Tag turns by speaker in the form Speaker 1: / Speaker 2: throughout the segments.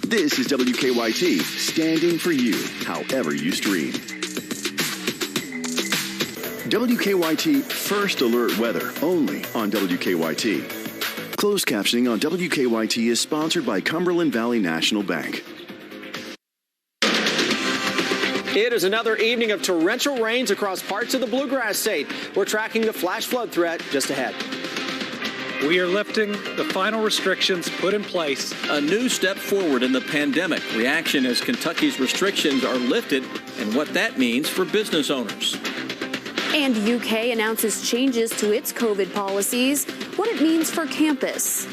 Speaker 1: This is WKYT, standing for you, however you stream. WKYT First Alert Weather, only on WKYT. Closed captioning on WKYT is sponsored by Cumberland Valley National Bank.
Speaker 2: It is another evening of torrential rains across parts of the Bluegrass State. We're tracking the flash flood threat just ahead.
Speaker 3: We are lifting the final restrictions put in place.
Speaker 4: A new step forward in the pandemic reaction as Kentucky's restrictions are lifted and what that means for business owners.
Speaker 5: And UK announces changes to its COVID policies, what it means for campus.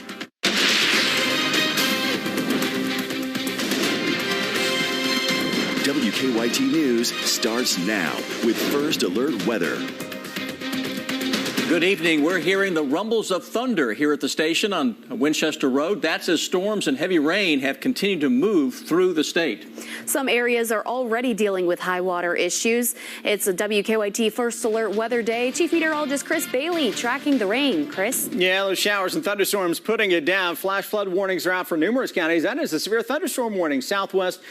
Speaker 1: WKYT News starts now with First Alert Weather.
Speaker 4: Good evening. We're hearing the rumbles of thunder here at the station on Winchester Road. That's as storms and heavy rain have continued to move through the state.
Speaker 5: Some areas are already dealing with high water issues. It's a WKYT First Alert Weather Day. Chief Meteorologist Chris Bailey tracking the rain. Chris?
Speaker 2: Yeah, those showers and thunderstorms putting it down. Flash flood warnings are out for numerous counties. That is a severe thunderstorm warning. Southwest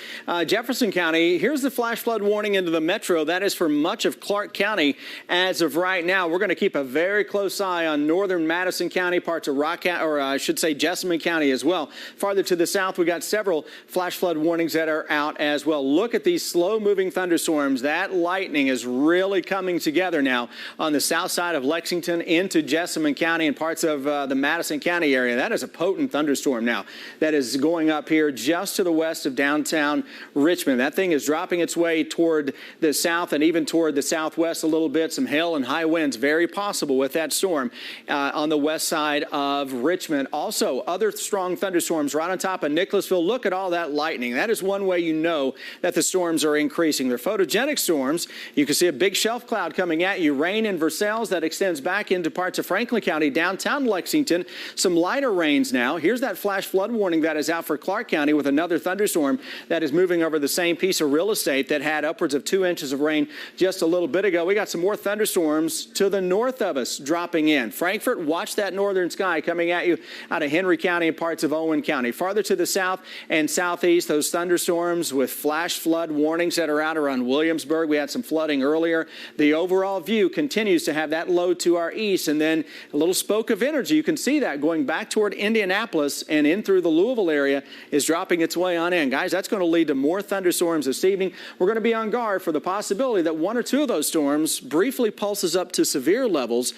Speaker 2: Jefferson County. Here's the flash flood warning into the metro. That is for much of Clark County as of right now. We're going to keep a very close eye on northern Madison County, parts of Jessamine County as well. Farther to the south, we got several flash flood warnings that are out as well. Look at these slow-moving thunderstorms. That lightning is really coming together now on the south side of Lexington into Jessamine County and parts of the Madison County area. That is a potent thunderstorm now that is going up here just to the west of downtown Richmond. That thing is dropping its way toward the south and even toward the southwest a little bit. Some hail and high winds very possible with that storm on the west side of Richmond. Also, other strong thunderstorms right on top of Nicholasville. Look at all that lightning. That is one way you know that the storms are increasing. They're photogenic storms. You can see a big shelf cloud coming at you. Rain in Versailles that extends back into parts of Franklin County, downtown Lexington. Some lighter rains now. Here's that flash flood warning that is out for Clark County with another thunderstorm that is moving over the same piece of real estate that had upwards of 2 inches of rain just a little bit ago. We got some more thunderstorms to the north of us dropping in. Frankfort, watch that northern sky coming at you out of Henry County and parts of Owen County. Farther to the south and southeast, those thunderstorms with flash flood warnings that are out around Williamsburg. We had some flooding earlier. The overall view continues to have that low to our east, and then a little spoke of energy. You can see that going back toward Indianapolis and in through the Louisville area is dropping its way on in. Guys, that's going to lead to more thunderstorms this evening. We're going to be on guard for the possibility that one or two of those storms briefly pulses up to severe levels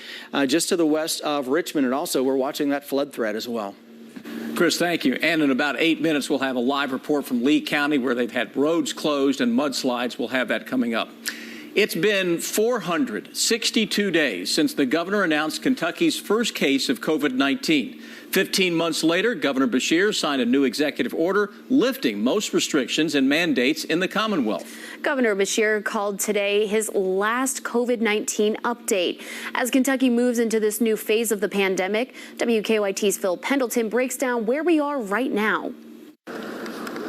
Speaker 2: just to the west of Richmond, and also we're watching that flood threat as well.
Speaker 4: Chris, thank you. And in about 8 minutes, we'll have a live report from Lee County where they've had roads closed and mudslides. We'll have that coming up. It's been 462 days since the governor announced Kentucky's first case of COVID-19. 15 months later, Governor Beshear signed a new executive order lifting most restrictions and mandates in the Commonwealth.
Speaker 5: Governor Beshear called today his last COVID-19 update. As Kentucky moves into this new phase of the pandemic, WKYT's Phil Pendleton breaks down where we are right now.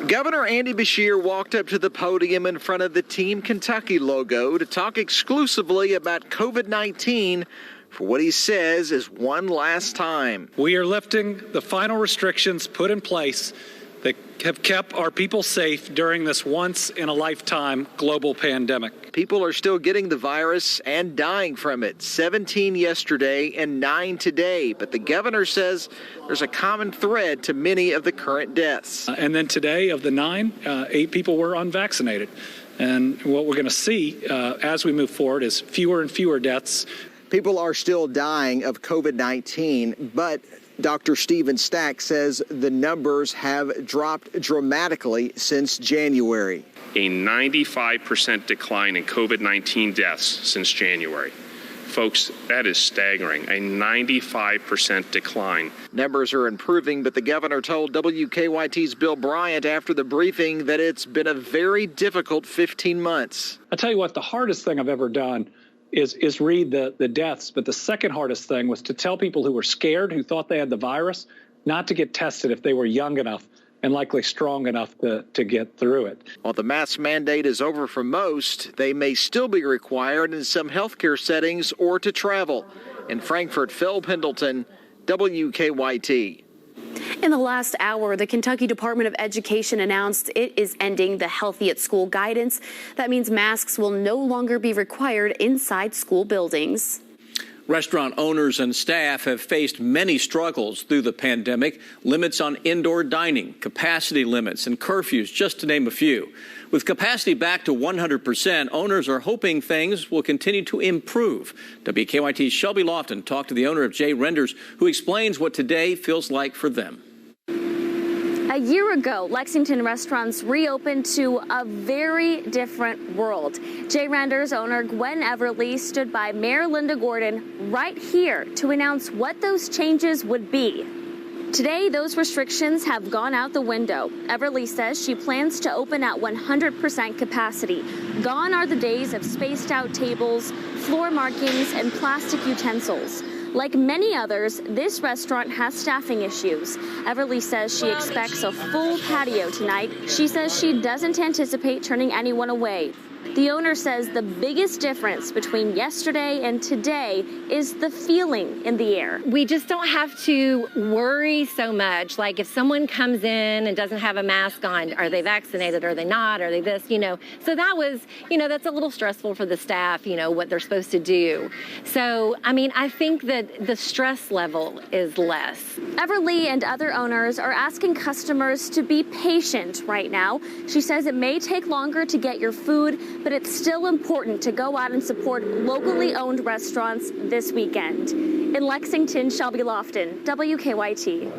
Speaker 6: Governor Andy Beshear walked up to the podium in front of the Team Kentucky logo to talk exclusively about COVID-19 for what he says is one last time.
Speaker 3: We are lifting the final restrictions put in place that have kept our people safe during this once-in-a-lifetime global pandemic.
Speaker 6: People are still getting the virus and dying from it. 17 yesterday and 9 today. But the governor says there's a common thread to many of the current deaths.
Speaker 3: And then today, of the 9, 8 people were unvaccinated. And what we're going to see as we move forward is fewer and fewer deaths.
Speaker 6: People are still dying of COVID-19, but Dr. Stephen Stack says the numbers have dropped dramatically since January.
Speaker 7: A 95% decline in COVID-19 deaths since January. Folks, that is staggering. A 95% decline.
Speaker 6: Numbers are improving, but the governor told WKYT's Bill Bryant after the briefing that it's been a very difficult 15 months.
Speaker 3: I tell you what, the hardest thing I've ever done is read the deaths. But the second hardest thing was to tell people who were scared, who thought they had the virus, not to get tested if they were young enough and likely strong enough to get through it.
Speaker 6: While the mask mandate is over for most, they may still be required in some healthcare settings or to travel. In Frankfort, Phil Pendleton, WKYT.
Speaker 5: In the last hour, the Kentucky Department of Education announced it is ending the Healthy at School guidance. That means masks will no longer be required inside school buildings.
Speaker 4: Restaurant owners and staff have faced many struggles through the pandemic. Limits on indoor dining, capacity limits, and curfews, just to name a few. With capacity back to 100%, owners are hoping things will continue to improve. WKYT's Shelby Lofton talked to the owner of J. Renders, who explains what today feels like for them.
Speaker 8: A year ago, Lexington restaurants reopened to a very different world. J. Renders owner Gwen Everly stood by Mayor Linda Gordon right here to announce what those changes would be. Today, those restrictions have gone out the window. Everly says she plans to open at 100% capacity. Gone are the days of spaced out tables, floor markings, and plastic utensils. Like many others, this restaurant has staffing issues. Everly says she expects a full patio tonight. She says she doesn't anticipate turning anyone away. The owner says the biggest difference between yesterday and today is the feeling in the air.
Speaker 9: We just don't have to worry so much. Like if someone comes in and doesn't have a mask on, are they vaccinated? Are they not? Are they this? So that was, that's a little stressful for the staff, what they're supposed to do. So, I think that the stress level is less.
Speaker 8: Everly and other owners are asking customers to be patient right now. She says it may take longer to get your food, but it's still important to go out and support locally owned restaurants this weekend. In Lexington, Shelby Lofton, WKYT.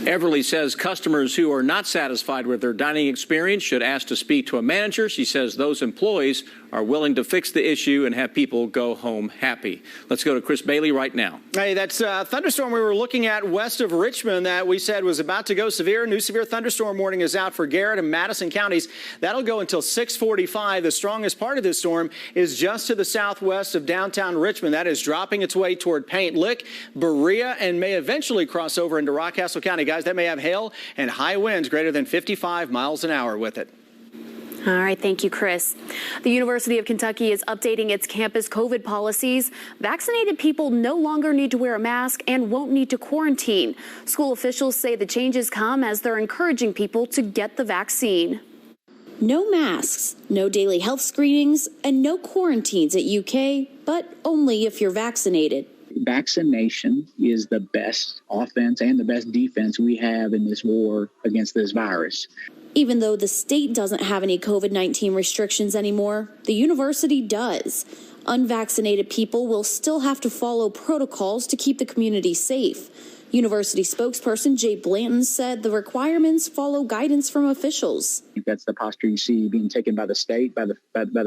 Speaker 4: Everly says customers who are not satisfied with their dining experience should ask to speak to a manager. She says those employees are willing to fix the issue and have people go home happy. Let's go to Chris Bailey right now.
Speaker 2: Hey, that's a thunderstorm we were looking at west of Richmond that we said was about to go severe. New severe thunderstorm warning is out for Garrett and Madison counties. That'll go until 6:45. The strongest part of this storm is just to the southwest of downtown Richmond. That is dropping its way toward Paint Lick, Berea, and may eventually cross over into Rockcastle County. Guys, that may have hail and high winds greater than 55 miles an hour with it.
Speaker 5: All right, thank you, Chris. The University of Kentucky is updating its campus COVID policies. Vaccinated people no longer need to wear a mask and won't need to quarantine. School officials say the changes come as they're encouraging people to get the vaccine.
Speaker 10: No masks, no daily health screenings, and no quarantines at UK, but only if you're vaccinated.
Speaker 11: Vaccination is the best offense and the best defense we have in this war against this virus.
Speaker 10: Even though the state doesn't have any COVID-19 restrictions anymore, the university does. Unvaccinated people will still have to follow protocols to keep the community safe. University spokesperson Jay Blanton said the requirements follow guidance from officials.
Speaker 11: I think that's the posture you see being taken by the state, by the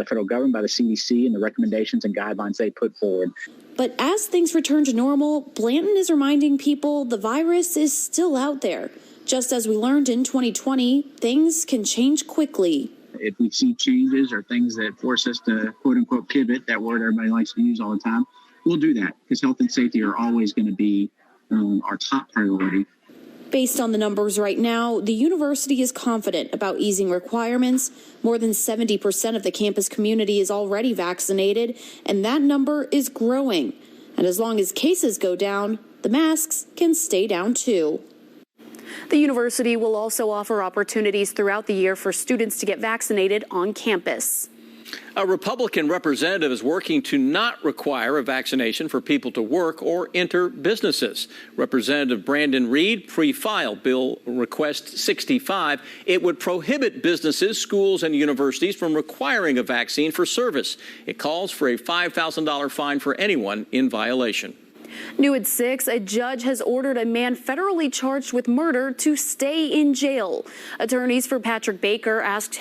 Speaker 11: federal government, by the CDC, and the recommendations and guidelines they put forward.
Speaker 10: But as things return to normal, Blanton is reminding people the virus is still out there. Just as we learned in 2020, things can change quickly.
Speaker 11: If we see changes or things that force us to, quote unquote, pivot, that word everybody likes to use all the time, we'll do that because health and safety are always going to be our top priority.
Speaker 10: Based on the numbers right now, the university is confident about easing requirements. More than 70% of the campus community is already vaccinated, and that number is growing. And as long as cases go down, the masks can stay down too.
Speaker 5: The university will also offer opportunities throughout the year for students to get vaccinated on campus.
Speaker 4: A Republican representative is working to not require a vaccination for people to work or enter businesses. Representative Brandon Reed pre-filed Bill Request 65. It would prohibit businesses, schools, and universities from requiring a vaccine for service. It calls for a $5,000 fine for anyone in violation.
Speaker 5: New at 6, a judge has ordered a man federally charged with murder to stay in jail. Attorneys for Patrick Baker asked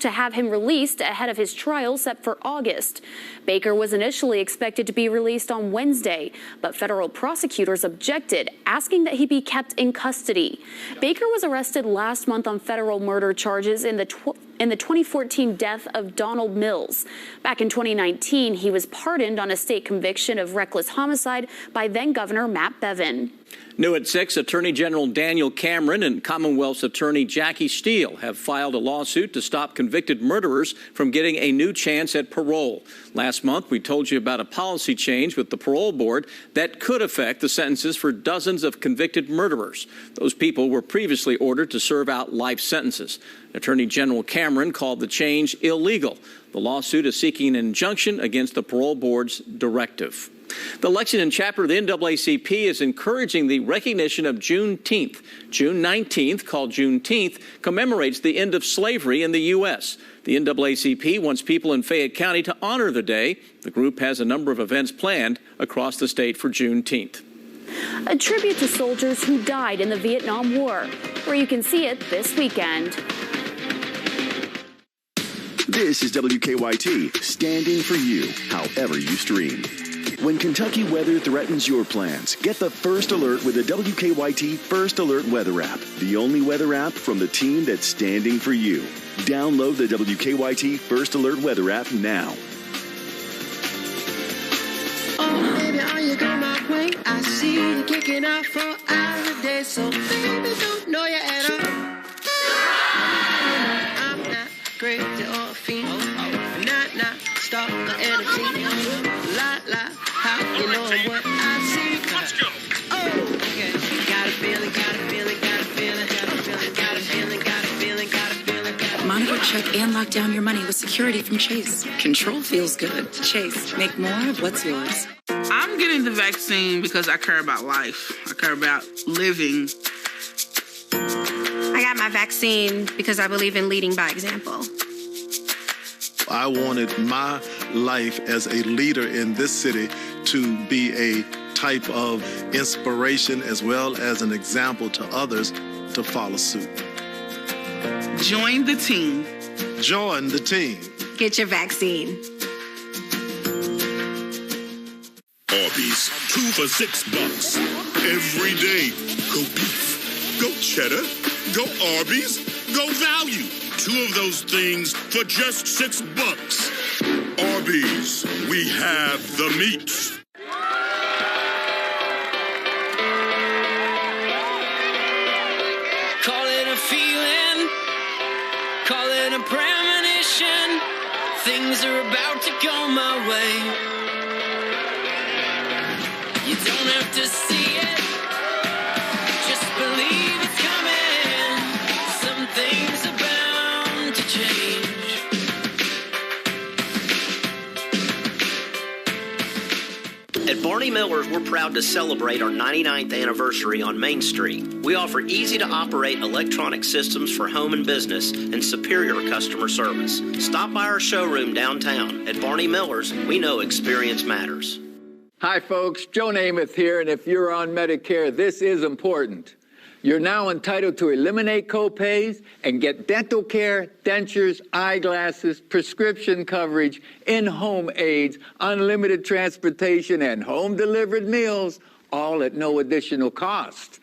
Speaker 5: to have him released ahead of his trial set for August. Baker was initially expected to be released on Wednesday, but federal prosecutors objected, asking that he be kept in custody. Baker was arrested last month on federal murder charges in the 2014 death of Donald Mills. Back in 2019, he was pardoned on a state conviction of reckless homicide by then-Governor Matt Bevin.
Speaker 4: New at 6, Attorney General Daniel Cameron and Commonwealth's Attorney Jackie Steele have filed a lawsuit to stop convicted murderers from getting a new chance at parole. Last month, we told you about a policy change with the parole board that could affect the sentences for dozens of convicted murderers. Those people were previously ordered to serve out life sentences. Attorney General Cameron called the change illegal. The lawsuit is seeking an injunction against the parole board's directive. The Lexington chapter of the NAACP is encouraging the recognition of Juneteenth. June 19th, called Juneteenth, commemorates the end of slavery in the U.S. The NAACP wants people in Fayette County to honor the day. The group has a number of events planned across the state for Juneteenth.
Speaker 5: A tribute to soldiers who died in the Vietnam War, where you can see it this weekend.
Speaker 1: This is WKYT, standing for you, however you stream. When Kentucky weather threatens your plans, get the first alert with the WKYT First Alert Weather app, the only weather app from the team that's standing for you. Download the WKYT First Alert Weather app now.
Speaker 12: Oh, baby, are you going my way? I see you kicking out for hours a day, so baby, don't know you at all. I'm not crazy or a fiend, not stalker and a fiend. La, how you know what I see? Let's go. Oh, okay. Got a feeling.
Speaker 13: Monitor, check, and lock down your money with security from Chase. Control feels good. Chase, make more of what's yours.
Speaker 14: I'm getting the vaccine because I care about life. I care about living.
Speaker 15: I got my vaccine because I believe in leading by example.
Speaker 16: I wanted my life as a leader in this city to be a type of inspiration as well as an example to others to follow suit.
Speaker 14: Join the team.
Speaker 16: Join the team.
Speaker 15: Get your vaccine.
Speaker 17: Arby's, 2 for $6. Every day. Go beef, go cheddar, go Arby's, go value. 2 of those things for just $6. Arby's, we have the meats.
Speaker 12: Call it a feeling, call it a premonition. Things are about to go my way. You don't have to see it, just believe it's coming. Some things are bound to change.
Speaker 18: At Barney Miller's, we're proud to celebrate our 99th anniversary on Main Street. We offer easy-to-operate electronic systems for home and business and superior customer service. Stop by our showroom downtown. At Barney Miller's, we know experience matters.
Speaker 19: Hi, folks. Joe Namath here, and if you're on Medicare, this is important. You're now entitled to eliminate copays and get dental care, dentures, eyeglasses, prescription coverage, in-home aids, unlimited transportation, and home-delivered meals, all at no additional cost.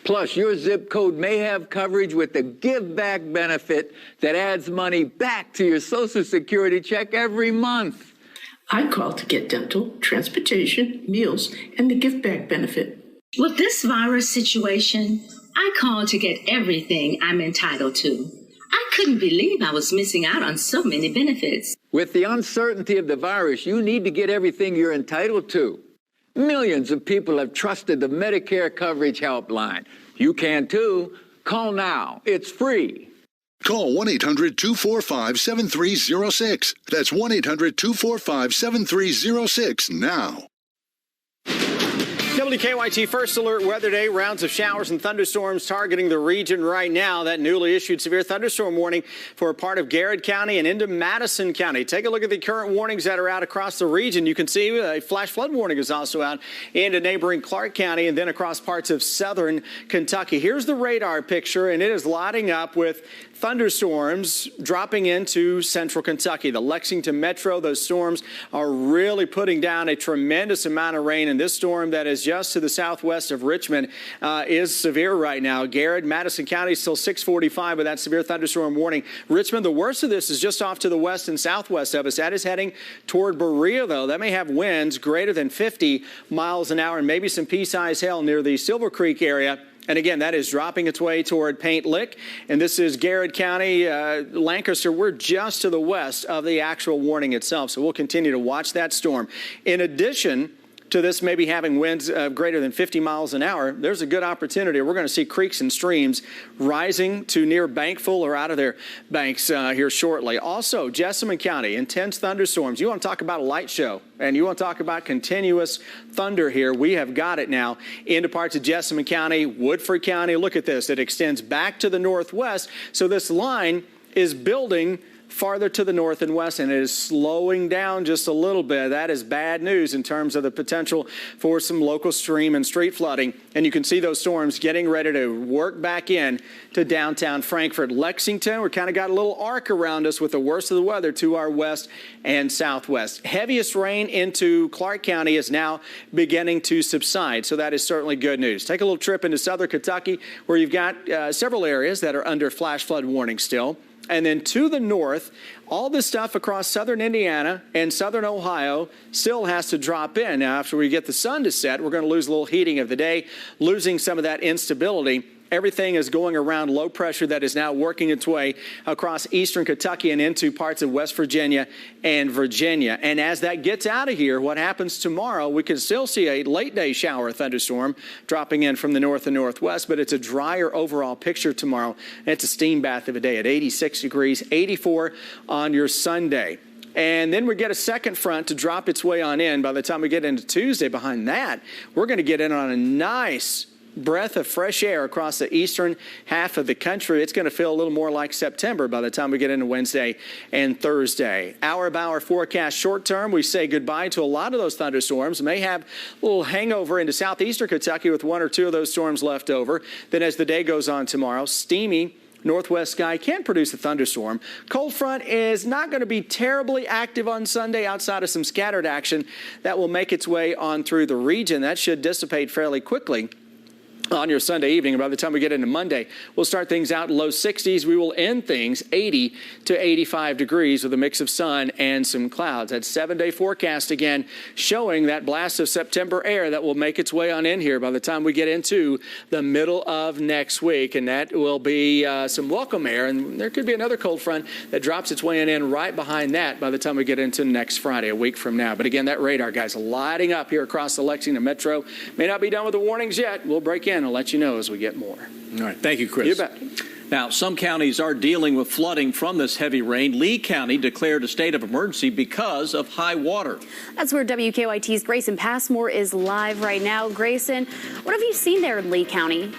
Speaker 19: Plus, your zip code may have coverage with the Give Back benefit that adds money back to your Social Security check every month.
Speaker 20: I called to get dental, transportation, meals, and the Give Back benefit.
Speaker 21: With this virus situation, I called to get everything I'm entitled to. I couldn't believe I was missing out on so many benefits.
Speaker 19: With the uncertainty of the virus, you need to get everything you're entitled to. Millions of people have trusted the Medicare Coverage Helpline. You can too. Call now. It's free.
Speaker 22: Call 1-800-245-7306. That's 1-800-245-7306 now.
Speaker 2: WKYT First Alert Weather Day. Rounds of showers and thunderstorms targeting the region right now. That newly issued severe thunderstorm warning for a part of Garrett County and into Madison County. Take a look at the current warnings that are out across the region. You can see a flash flood warning is also out into neighboring Clark County and then across parts of southern Kentucky. Here's the radar picture, and it is lighting up with thunderstorms dropping into central Kentucky. The Lexington metro, those storms are really putting down a tremendous amount of rain. And this storm that is just to the southwest of Richmond is severe right now. Garrett, Madison County still 645 with that severe thunderstorm warning. Richmond, the worst of this is just off to the west and southwest of us. That is heading toward Berea, though. That may have winds greater than 50 miles an hour and maybe some pea-sized hail near the Silver Creek area. And again, that is dropping its way toward Paint Lick. And this is Garrett County, Lancaster. We're just to the west of the actual warning itself. So we'll continue to watch that storm. In addition to this maybe having winds greater than 50 miles an hour, there's a good opportunity. We're going to see creeks and streams rising to near bankful or out of their banks here shortly. Also, Jessamine County, intense thunderstorms. You want to talk about a light show and you want to talk about continuous thunder here. We have got it now into parts of Jessamine County, Woodford County. Look at this. It extends back to the northwest. So this line is building farther to the north and west, and it is slowing down just a little bit. That is bad news in terms of the potential for some local stream and street flooding. And you can see those storms getting ready to work back in to downtown Frankfort. Lexington, we kind of got a little arc around us with the worst of the weather to our west and southwest. Heaviest rain into Clark County is now beginning to subside, so that is certainly good news. Take a little trip into southern Kentucky, where you've got several areas that are under flash flood warning still. And then to the north, all this stuff across southern Indiana and southern Ohio still has to drop in. Now, after we get the sun to set, we're going to lose a little heating of the day, losing some of that instability. Everything is going around low pressure that is now working its way across eastern Kentucky and into parts of West Virginia and Virginia. And as that gets out of here, what happens tomorrow, we can still see a late day shower thunderstorm dropping in from the north and northwest, but it's a drier overall picture tomorrow. And it's a steam bath of a day at 86 degrees, 84 on your Sunday. And then we get a second front to drop its way on in. By the time we get into Tuesday, behind that, we're going to get in on a nice breath of fresh air across the eastern half of the country. It's going to feel a little more like September by the time we get into Wednesday and Thursday. Hour by hour forecast short term, we say goodbye to a lot of those thunderstorms. May have a little hangover into southeastern Kentucky with one or two of those storms left over. Then as the day goes on tomorrow, steamy northwest sky can produce a thunderstorm. Cold front is not going to be terribly active on Sunday outside of some scattered action that will make its way on through the region. That should dissipate fairly quickly on your Sunday evening. And by the time we get into Monday, we'll start things out in low 60s. We will end things 80 to 85 degrees with a mix of sun and some clouds. That 7-day forecast again showing that blast of September air that will make its way on in here by the time we get into the middle of next week. And that will be some welcome air. And there could be another cold front that drops its way in right behind that by the time we get into next Friday, a week from now. But again, that radar, guys, lighting up here across the Lexington Metro. May not be done with the warnings yet. We'll break in. I'll let you know as we get more.
Speaker 4: All right. Thank you, Chris.
Speaker 2: You bet.
Speaker 4: Now, some counties are dealing with flooding from this heavy rain. Lee County declared a state of emergency because of high water.
Speaker 5: That's where WKYT's Grayson Passmore is live right now. Grayson, what have you seen there in Lee County?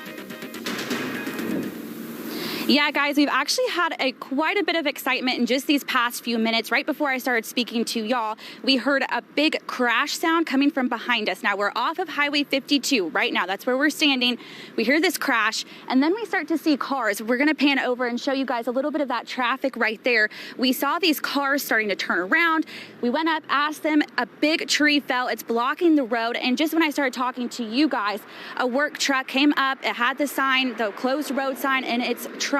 Speaker 3: Yeah, guys, we've actually had quite a bit of excitement in just these past few minutes. Right before I started speaking to y'all, we heard a big crash sound coming from behind us. Now, we're off of Highway 52 right now. That's where we're standing. We hear this crash, and then we start to see cars. We're going to pan over and show you guys a little bit of that traffic right there. We saw these cars starting to turn around. We went up, asked them. A big tree fell. It's blocking the road. And just when I started talking to you guys, a work truck came up. It had the sign, the closed road sign, in its trunk.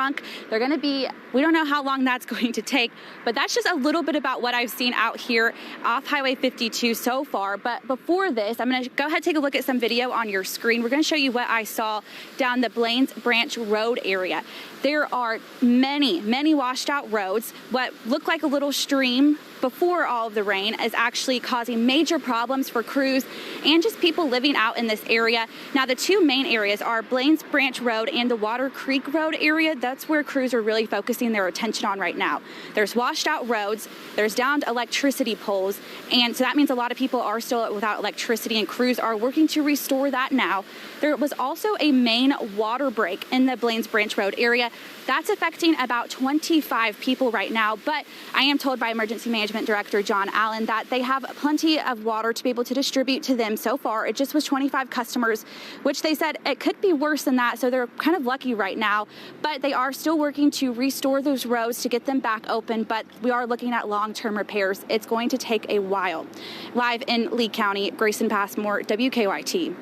Speaker 3: They're going to be, we don't know how long that's going to take, but that's just a little bit about what I've seen out here off Highway 52 so far. But before this, I'm going to go ahead and take a look at some video on your screen. We're going to show you what I saw down the Blaines Branch Road area. There are many washed out roads. What looked like a little stream before all of the rain is actually causing major problems for crews and just people living out in this area. Now, the two main areas are Blaines Branch Road and the Water Creek Road area. That's where crews are really focusing their attention on right now. There's washed out roads, there's downed electricity poles, and so that means a lot of people are still without electricity, and crews are working to restore that now. There was also a main water break in the Blaines Branch Road area. That's affecting about 25 people right now, but I am told by Emergency Management Director John Allen that they have plenty of water to be able to distribute to them so far. It just was 25 customers, which they said it could be worse than that, so they're kind of lucky right now, but they are still working to restore those roads to get them back open, but we are looking at long-term repairs. It's going to take a while. Live in Lee County, Grayson Passmore, WKYT.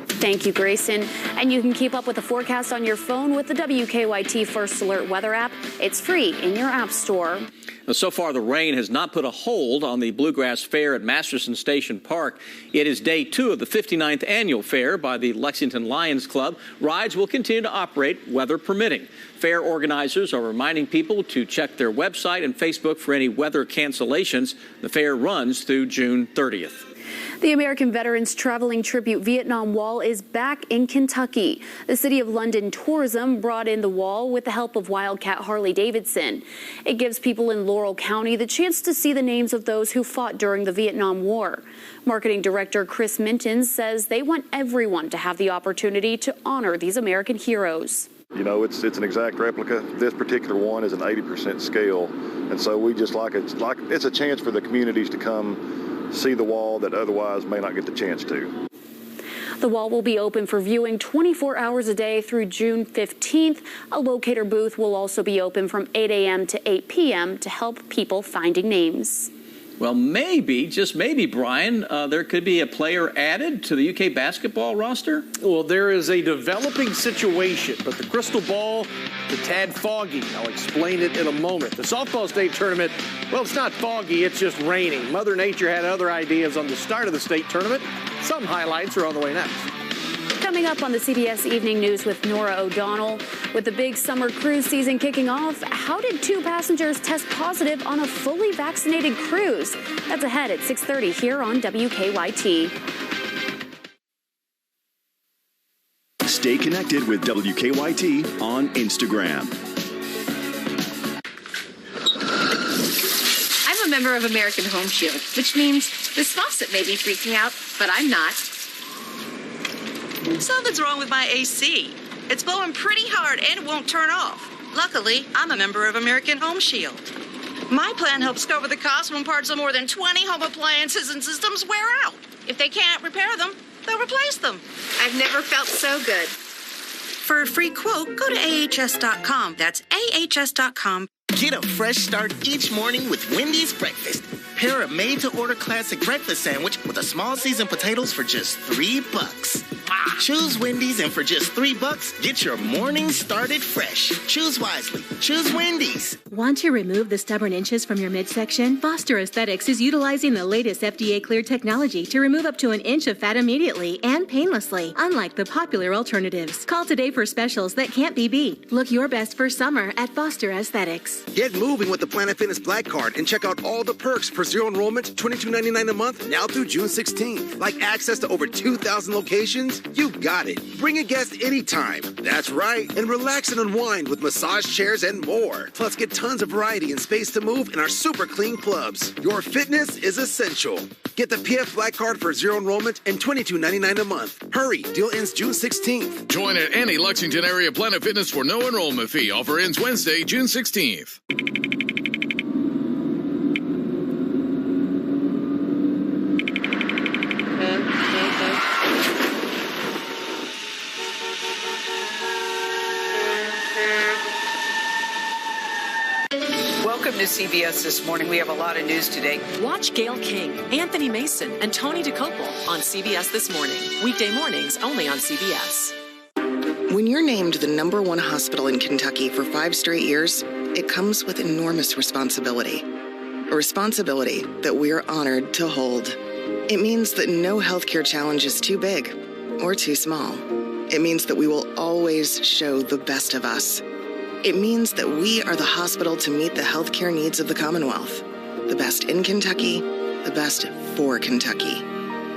Speaker 5: Thank you, Grayson. And you can keep up with the forecast on your phone with the WKYT First Alert weather app. It's free in your app store.
Speaker 4: Now, so far, the rain has not put a hold on the Bluegrass Fair at Masterson Station Park. It is day 2 of the 59th annual fair by the Lexington Lions Club. Rides will continue to operate, weather permitting. Fair organizers are reminding people to check their website and Facebook for any weather cancellations. The fair runs through June 30th.
Speaker 5: The American Veterans Traveling Tribute Vietnam Wall is back in Kentucky. The City of London Tourism brought in the wall with the help of Wildcat Harley-Davidson. It gives people in Laurel County the chance to see the names of those who fought during the Vietnam War. Marketing Director Chris Minton says they want everyone to have the opportunity to honor these American heroes.
Speaker 6: You know, it's an exact replica. This particular one is an 80% scale, and so we just it's a chance for the communities to come see the wall that otherwise may not get the chance to.
Speaker 5: The wall will be open for viewing 24 hours a day through June 15th. A locator booth will also be open from 8 a.m. to 8 p.m. to help people finding names.
Speaker 4: Well, maybe, just maybe, Brian, there could be a player added to the UK basketball roster?
Speaker 7: Well, there is a developing situation, but the crystal ball, the tad foggy. I'll explain it in a moment. The softball state tournament, well, it's not foggy, it's just raining. Mother Nature had other ideas on the start of the state tournament. Some highlights are on the way next.
Speaker 5: Coming up on the CBS Evening News with Nora O'Donnell. With the big summer cruise season kicking off, how did 2 passengers test positive on a fully vaccinated cruise? That's ahead at 6:30 here on WKYT.
Speaker 1: Stay connected with WKYT on Instagram.
Speaker 23: I'm a member of American Home Shield, which means this faucet may be freaking out, but I'm not.
Speaker 24: Something's wrong with my AC. It's blowing pretty hard and it won't turn off. Luckily, I'm a member of American Home Shield. My plan helps cover the cost when parts of more than 20 home appliances and systems wear out. If they can't repair them, they'll replace them.
Speaker 23: I've never felt so good.
Speaker 24: For a free quote, go to ahs.com. That's ahs.com.
Speaker 25: Get a fresh start each morning with Wendy's breakfast. Pair a made-to-order classic breakfast sandwich with a small seasoned potatoes for just $3. Choose Wendy's, and for just $3, get your morning started fresh. Choose wisely. Choose Wendy's.
Speaker 26: Want to remove the stubborn inches from your midsection? Foster Aesthetics is utilizing the latest FDA-cleared technology to remove up to an inch of fat immediately and painlessly, unlike the popular alternatives. Call today for specials that can't be beat. Look your best for summer at Foster Aesthetics.
Speaker 27: Get moving with the Planet Fitness Black Card and check out all the perks for zero enrollment, $22.99 a month, now through June 16th. Like access to over 2,000 locations. You got it. Bring a guest anytime. That's right. And relax and unwind with massage chairs and more. Plus, get tons of variety and space to move in our super clean clubs. Your fitness is essential. Get the PF Black Card for zero enrollment and $22.99 a month. Hurry. Deal ends June 16th.
Speaker 28: Join at any Lexington area Planet Fitness for no enrollment fee. Offer ends Wednesday, June 16th.
Speaker 29: Welcome to CBS This Morning. We have a lot of news today.
Speaker 30: Watch Gayle King, Anthony Mason, and Tony DeCopel on CBS This Morning. Weekday mornings only on CBS.
Speaker 31: When you're named the #1 hospital in Kentucky for 5 straight years, it comes with enormous responsibility. A responsibility that we're honored to hold. It means that no healthcare challenge is too big or too small. It means that we will always show the best of us. It means that we are the hospital to meet the healthcare needs of the Commonwealth. The best in Kentucky, the best for Kentucky.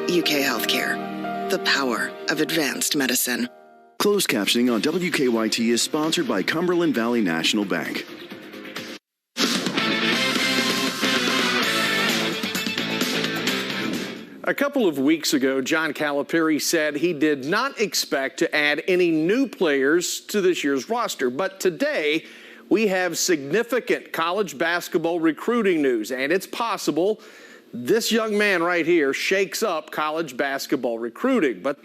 Speaker 31: UK Healthcare, the power of advanced medicine.
Speaker 1: Closed captioning on WKYT is sponsored by Cumberland Valley National Bank.
Speaker 7: A couple of weeks ago, John Calipari said he did not expect to add any new players to this year's roster. But today, we have significant college basketball recruiting news, and it's possible this young man right here shakes up college basketball recruiting. But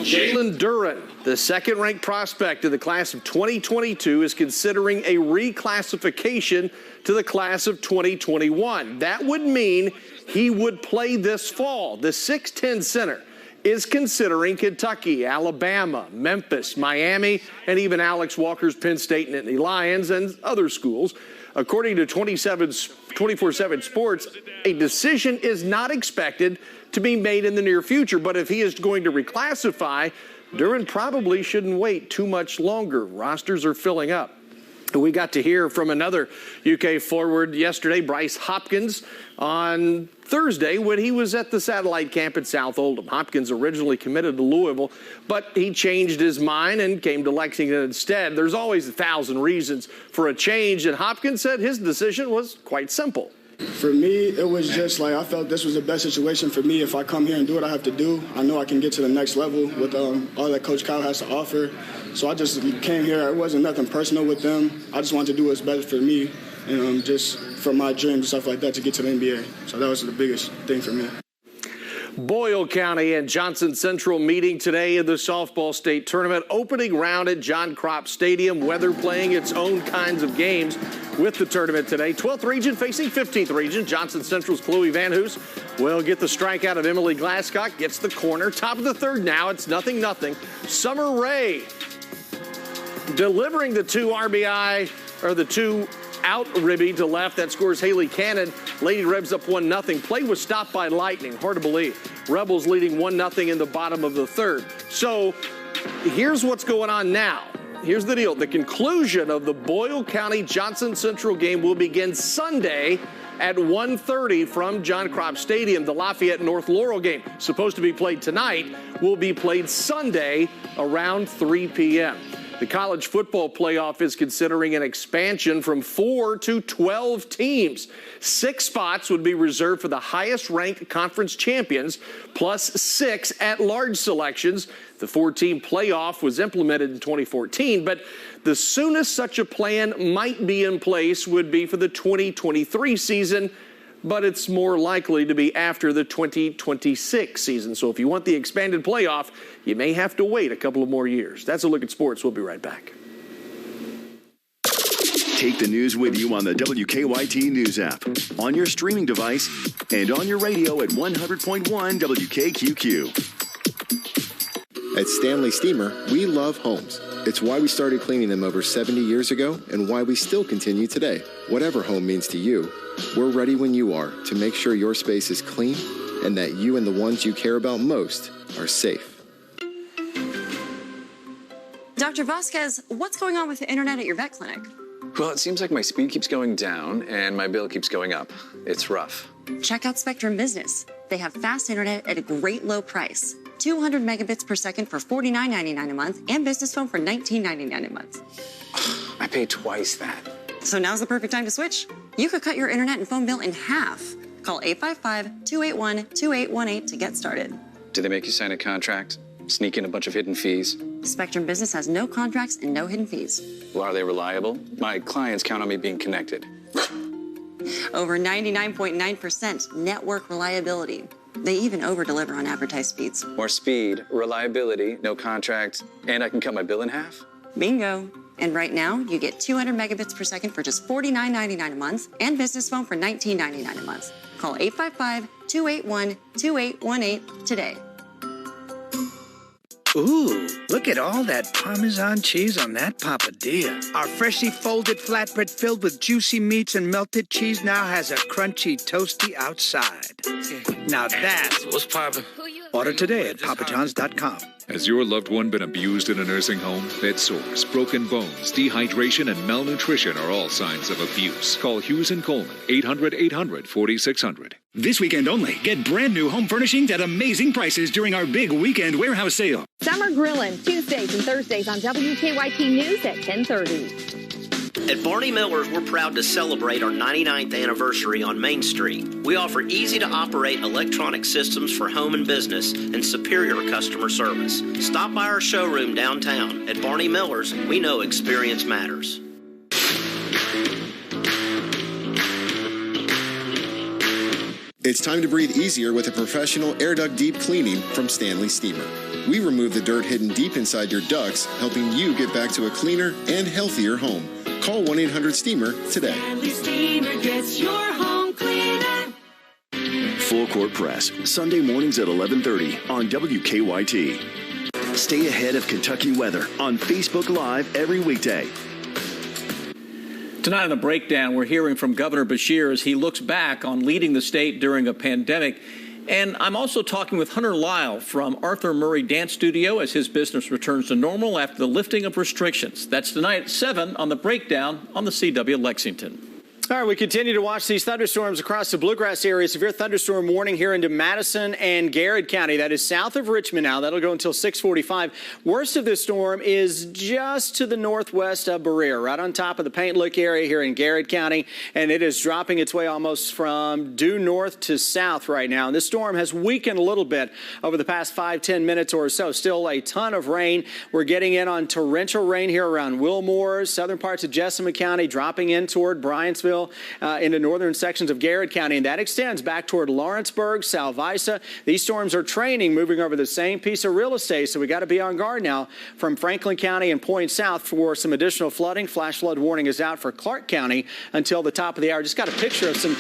Speaker 7: Jalen Duren, the second-ranked prospect in the class of 2022, is considering a reclassification to the class of 2021. That would mean he would play this fall. The 6'10 center is considering Kentucky, Alabama, Memphis, Miami, and even Alex Walker's Penn State Nittany Lions and other schools. According to 24/7 Sports, a decision is not expected to be made in the near future. But if he is going to reclassify, Duran probably shouldn't wait too much longer. Rosters are filling up. We got to hear from another UK forward yesterday, Bryce Hopkins, on Thursday when he was at the satellite camp at South Oldham. Hopkins originally committed to Louisville, but he changed his mind and came to Lexington instead. There's always 1,000 reasons for a change, and Hopkins said his decision was quite simple.
Speaker 8: For me, it was just like I felt this was the best situation for me. If I come here and do what I have to do, I know I can get to the next level with all that Coach Kyle has to offer. So I just came here. It wasn't nothing personal with them. I just wanted to do what's best for me and just for my dreams and stuff like that to get to the NBA. So that was the biggest thing for me.
Speaker 7: Boyle County and Johnson Central meeting today in the softball state tournament. Opening round at John Kropp Stadium. Weather playing its own kinds of games with the tournament today. 12th region facing 15th region. Johnson Central's Chloe Van Hoos will get the strikeout of Emily Glasscock. Gets the corner. Top of the third now. It's 0-0. Summer Ray delivering the two RBI, or the two out ribby to left. That scores Haley Cannon. Lady Rebs up 1-0. Play was stopped by lightning. Hard to believe. Rebels leading 1-0 in the bottom of the third. So here's what's going on now. Here's the deal. The conclusion of the Boyle County Johnson Central game will begin Sunday at 1:30 from John Kropp Stadium. The Lafayette North Laurel game, supposed to be played tonight, will be played Sunday around 3 p.m. The college football playoff is considering an expansion from 4 to 12 teams. 6 spots would be reserved for the highest-ranked conference champions, plus 6 at-large selections. The 4-team playoff was implemented in 2014, but the soonest such a plan might be in place would be for the 2023 season, but it's more likely to be after the 2026 season. So if you want the expanded playoff, you may have to wait a couple of more years. That's a look at sports. We'll be right back.
Speaker 1: Take the news with you on the WKYT News app, on your streaming device, and on your radio at 100.1 WKQQ.
Speaker 9: At Stanley Steamer, we love homes. It's why we started cleaning them over 70 years ago and why we still continue today. Whatever home means to you, we're ready when you are to make sure your space is clean and that you and the ones you care about most are safe.
Speaker 10: Dr. Vasquez, what's going on with the internet at your vet clinic?
Speaker 11: Well, it seems like my speed keeps going down and my bill keeps going up. It's rough.
Speaker 10: Check out Spectrum Business. They have fast internet at a great low price. 200 megabits per second for $49.99 a month and business phone for $19.99 a month.
Speaker 11: I pay twice that.
Speaker 10: So now's the perfect time to switch. You could cut your internet and phone bill in half. Call 855-281-2818 to get started.
Speaker 11: Do they make you sign a contract? Sneak in a bunch of hidden fees?
Speaker 10: Spectrum Business has no contracts and no hidden fees.
Speaker 11: Well, are they reliable? My clients count on me being connected.
Speaker 10: Over 99.9% network reliability. They even over-deliver on advertised speeds.
Speaker 11: More speed, reliability, no contract, and I can cut my bill in half?
Speaker 10: Bingo. And right now, you get 200 megabits per second for just $49.99 a month and business phone for $19.99 a month. Call 855-281-2818 today.
Speaker 12: Ooh, look at all that Parmesan cheese on that papadilla. Our freshly folded flatbread filled with juicy meats and melted cheese now has a crunchy, toasty outside. Now that's what's poppin'. Order today at papajohns.com.
Speaker 13: Has your loved one been abused in a nursing home? Bed sores, broken bones, dehydration, and malnutrition are all signs of abuse. Call Hughes & Coleman, 800-800-4600.
Speaker 14: This weekend only, get brand new home furnishings at amazing prices during our big weekend warehouse sale.
Speaker 15: Summer Grillin', Tuesdays and Thursdays on WKYT News at 10:30.
Speaker 16: At Barney Miller's, we're proud to celebrate our 99th anniversary on Main Street. We offer easy-to-operate electronic systems for home and business and superior customer service. Stop by our showroom downtown. At Barney Miller's, we know experience matters.
Speaker 27: It's time to breathe easier with a professional air duct deep cleaning from Stanley Steamer. We remove the dirt hidden deep inside your ducts, helping you get back to a cleaner and healthier home. Call 1-800-STEAMER today.
Speaker 17: Stanley Steamer gets your home cleaner.
Speaker 1: Full Court Press, Sunday mornings at 11:30 on WKYT. Stay ahead of Kentucky weather on Facebook Live every weekday.
Speaker 2: Tonight on The Breakdown, we're hearing from Governor Beshear as he looks back on leading the state during a pandemic. And I'm also talking with Hunter Lyle from Arthur Murray Dance Studio as his business returns to normal after the lifting of restrictions. That's tonight at 7 on The Breakdown on the CW Lexington.
Speaker 3: All right, we continue to watch these thunderstorms across the Bluegrass area. Severe thunderstorm warning here into Madison and Garrett County. That is south of Richmond now. That'll go until 6:45. Worst of this storm is just to the northwest of Berea, right on top of the Paint Lick area here in Garrett County. And it is dropping its way almost from due north to south right now. And this storm has weakened a little bit over the past 5-10 minutes or so. Still a ton of rain. We're getting in on torrential rain here around Wilmore, southern parts of Jessamine County, dropping in toward Bryansville. Into northern sections of Garrett County, and that extends back toward Lawrenceburg, Salvisa. These storms are training, moving over the same piece of real estate, so we got to be on guard now from Franklin County and point south for some additional flooding. Flash flood warning is out for Clark County until the top of the hour. Just got a picture of some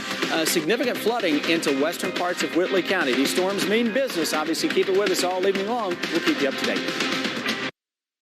Speaker 3: significant flooding into western parts of Whitley County. These storms mean business. Obviously, keep it with us all evening long. We'll keep you up to date.